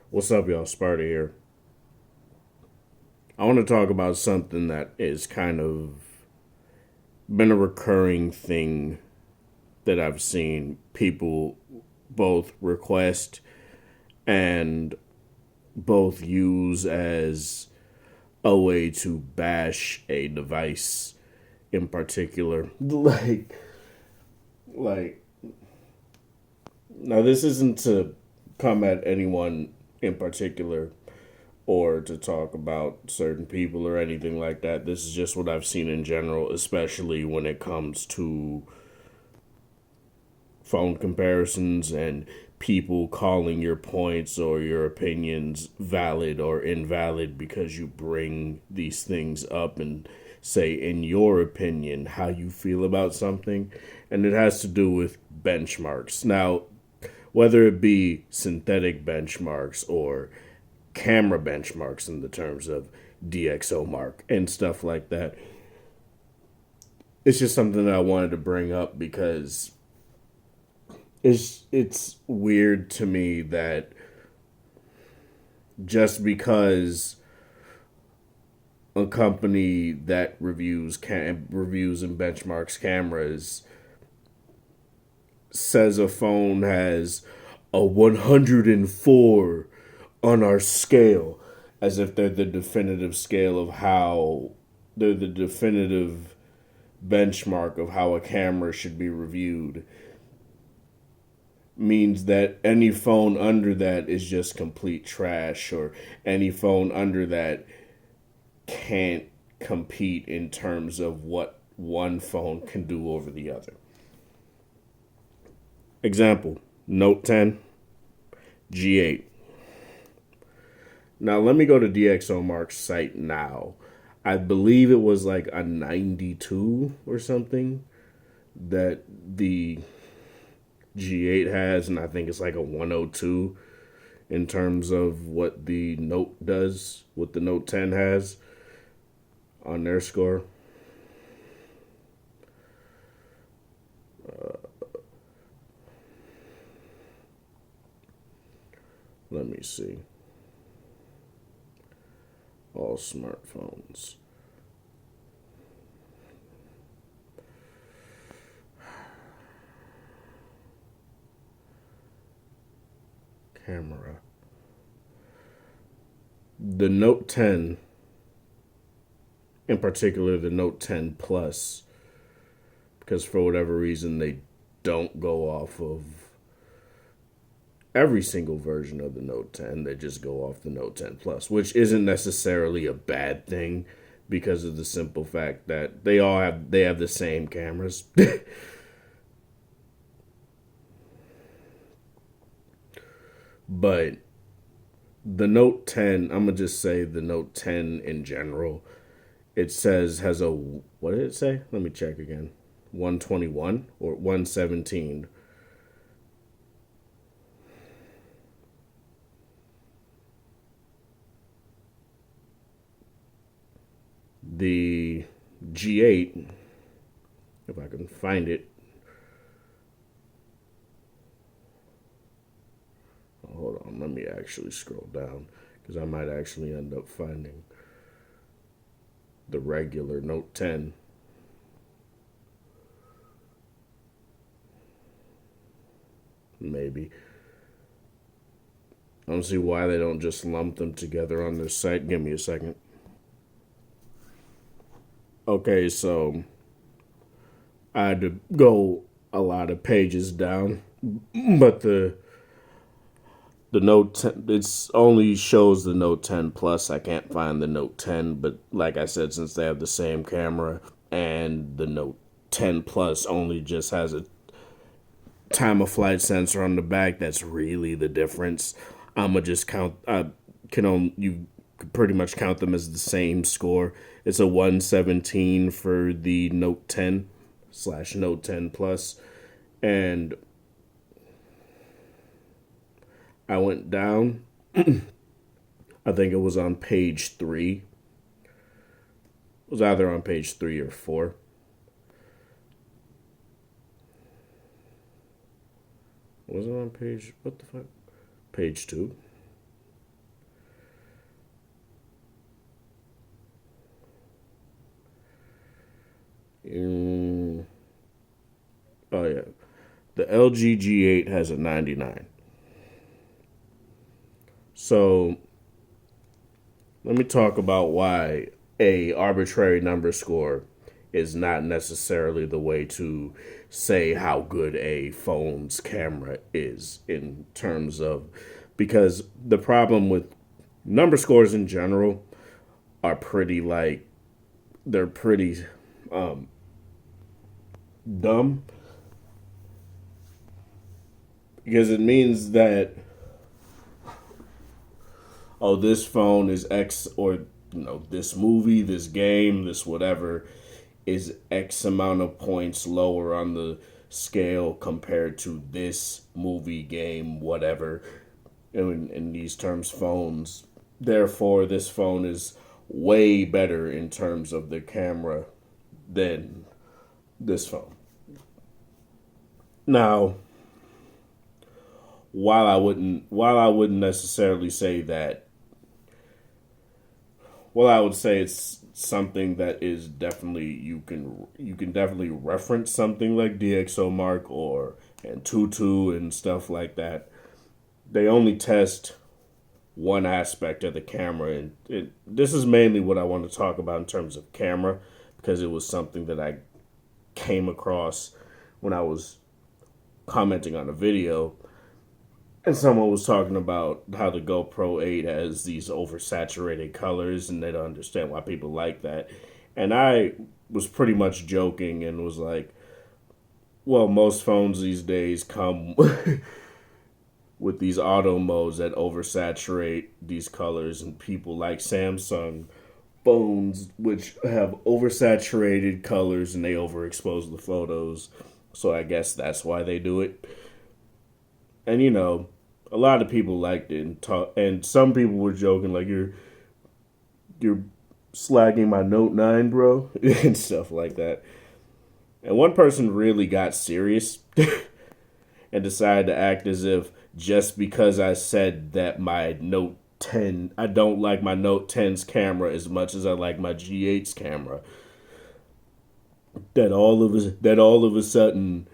What's up, y'all? Sparta here. I want to talk about something that is kind of been a recurring thing that I've seen people both request and both use as a way to bash a device in particular. Like, now this isn't to come at anyone in particular or to talk about certain people or anything like that. This is just what I've seen in general, especially when it comes to phone comparisons and people calling your points or your opinions valid or invalid because you bring these things up and say, in your opinion, how you feel about something. And it has to do with benchmarks. Now, whether it be synthetic benchmarks or camera benchmarks in the terms of DxOMark and stuff like that. It's just something that I wanted to bring up because it's weird to me that just because a company that reviews and benchmarks cameras says a phone has a 104 on our scale, as if they're the definitive scale of how they're the definitive benchmark of how a camera should be reviewed, means that any phone under that is just complete trash, or any phone under that can't compete in terms of what one phone can do over the other. Example: Note 10, G8. Now let me go to DxOMark's site now. I believe it was like a 92 or something that the G8 has, and I think it's like a 102 in terms of what the Note does, what the Note 10 has on their score. Let me see. All smartphones. Camera. The Note 10, in particular the Note 10 Plus, because for whatever reason they don't go off of every single version of the Note 10. They just go off the Note 10 Plus, which isn't necessarily a bad thing because of the simple fact that they have the same cameras. But the Note 10, I'm gonna just say the Note 10 in general, it says has a, what did it say? Let me check again. 121 or 117. The G8, if I can find it. Hold on, let me actually scroll down because I might actually end up finding the regular Note 10. Maybe. I don't see why they don't just lump them together on their site. Give me a second. Okay, so I had to go a lot of pages down, but the Note 10, it's only shows the Note 10 Plus. I can't find the Note 10, but like I said, since they have the same camera and the Note 10 Plus only just has a time of flight sensor on the back, that's really the difference. I'ma just count. I can only you could pretty much count them as the same score. It's a 117 for the Note 10 slash Note 10 Plus, and I went down. I think it was on page three. It was either on page 3 or 4. Was it on page, what the fuck? Page 2. Mm, oh yeah, the LG G8 has a 99. So let me talk about why a arbitrary number score is not necessarily the way to say how good a phone's camera is in terms of, because the problem with number scores in general are pretty like, they're pretty dumb, because it means that, oh, this phone is X, or this movie, this game, this whatever is X amount of points lower on the scale compared to this movie, game, whatever. In these terms, phones. Therefore, this phone is way better in terms of the camera than this phone. Now, while I wouldn't necessarily say that, well, I would say it's something that is definitely, you can definitely reference something like DxOMark or Antutu and stuff like that. They only test one aspect of the camera, and this is mainly what I want to talk about in terms of camera, because it was something that I came across when I was commenting on a video, and someone was talking about how the GoPro 8 has these oversaturated colors, and they don't understand why people like that. And I was pretty much joking and was like, well, most phones these days come with these auto modes that oversaturate these colors, and people like Samsung phones, which have oversaturated colors and they overexpose the photos. So I guess that's why they do it. And a lot of people liked it, and some people were joking like, you're slagging my Note 9, bro, and stuff like that. And one person really got serious and decided to act as if just because I said that my Note 10, I don't like my Note 10's camera as much as I like my G8's camera, that all of a sudden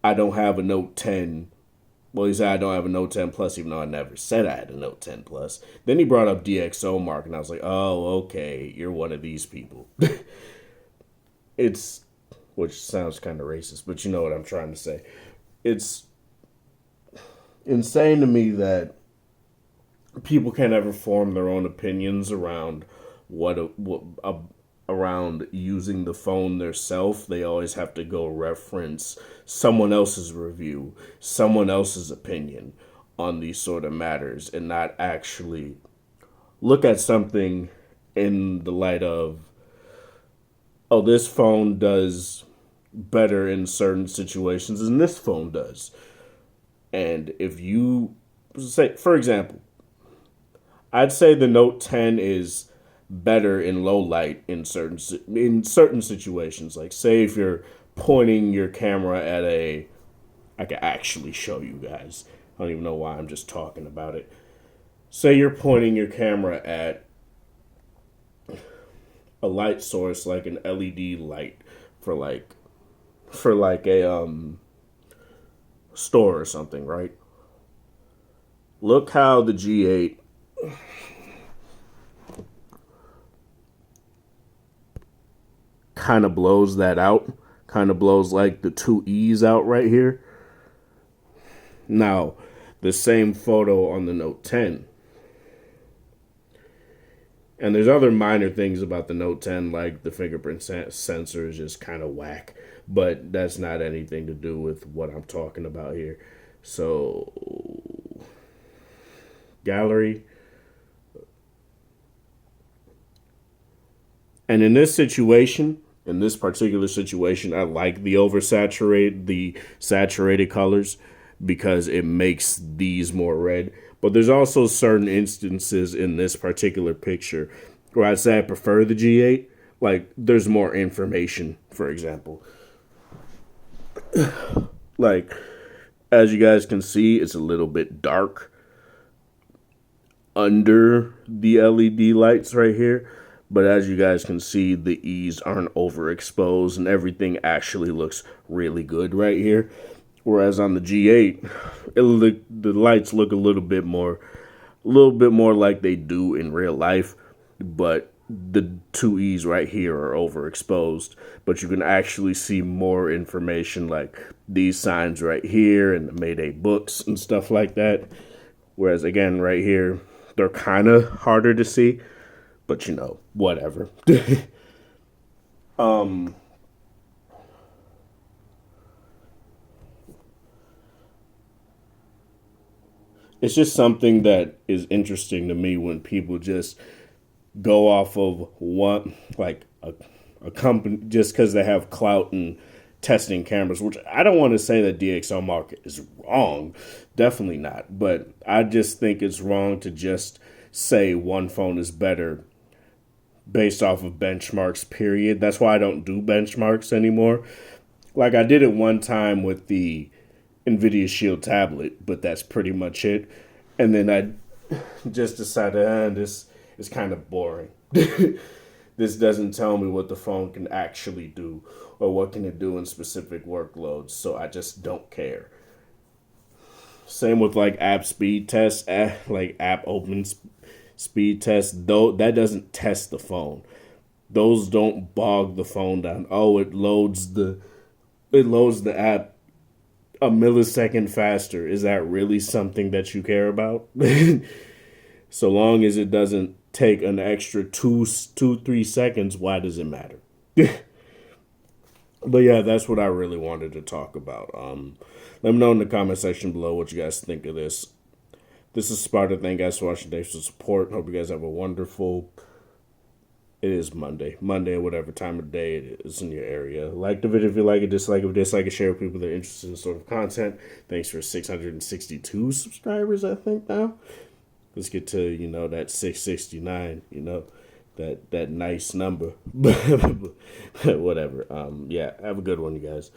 I don't have a Note 10. Well, he said I don't have a Note 10 Plus, even though I never said I had a Note 10 Plus. Then he brought up DxOMark, and I was like, oh, okay, you're one of these people. Which sounds kind of racist, but you know what I'm trying to say. It's insane to me that people can't ever form their own opinions around around using the phone themselves. They always have to go reference someone else's review, someone else's opinion on these sort of matters, and not actually look at something in the light of, oh, this phone does better in certain situations than this phone does. And if you say, for example, I'd say the Note 10 is better in low light in certain situations. Like, say if you're pointing your camera at I can actually show you guys. I don't even know why I'm just talking about it. Say you're pointing your camera at a light source, like an LED light for a store or something, right? Look how the G8 kind of blows that out. Kind of blows like the two E's out right here. Now, the same photo on the Note 10. And there's other minor things about the Note 10, like the fingerprint sensor is just kind of whack. But that's not anything to do with what I'm talking about here. So, gallery. And in this particular situation, I like the saturated colors because it makes these more red. But there's also certain instances in this particular picture where I'd say I prefer the G8. Like, there's more information, for example. Like, as you guys can see, it's a little bit dark under the LED lights right here. But as you guys can see, the E's aren't overexposed and everything actually looks really good right here. Whereas on the G8, the lights look a little bit more like they do in real life, but the two E's right here are overexposed. But you can actually see more information like these signs right here and the Mayday books and stuff like that. Whereas again, right here, they're kind of harder to see, but you know, whatever. It's just something that is interesting to me when people just go off of one, like a company, just because they have clout and testing cameras, which I don't want to say that DxO Mark is wrong. Definitely not. But I just think it's wrong to just say one phone is better based off of benchmarks, period. That's why I don't do benchmarks anymore. Like I did it one time with the NVIDIA Shield tablet, but that's pretty much it. And then I just decided, this is kind of boring. This doesn't tell me what the phone can actually do or what can it do in specific workloads, so I just don't care. Same with like app speed tests, like app speed tests. Though that doesn't test the phone. Those don't bog the phone down. Oh, it loads the app a millisecond faster. Is that really something that you care about? So long as it doesn't take an extra 3 seconds, why does it matter? But yeah, that's what I really wanted to talk about. Let me know in the comment section below what you guys think of this. This is Sparta. Thank you guys for watching. Thanks for support. Hope you guys have a wonderful. It is Monday, or whatever time of day it is in your area. Like the video if you like it, dislike it, share with people that are interested in this sort of content. Thanks for 662 subscribers, I think now. Let's get to, that 669, that nice number. Whatever. Yeah, have a good one, you guys.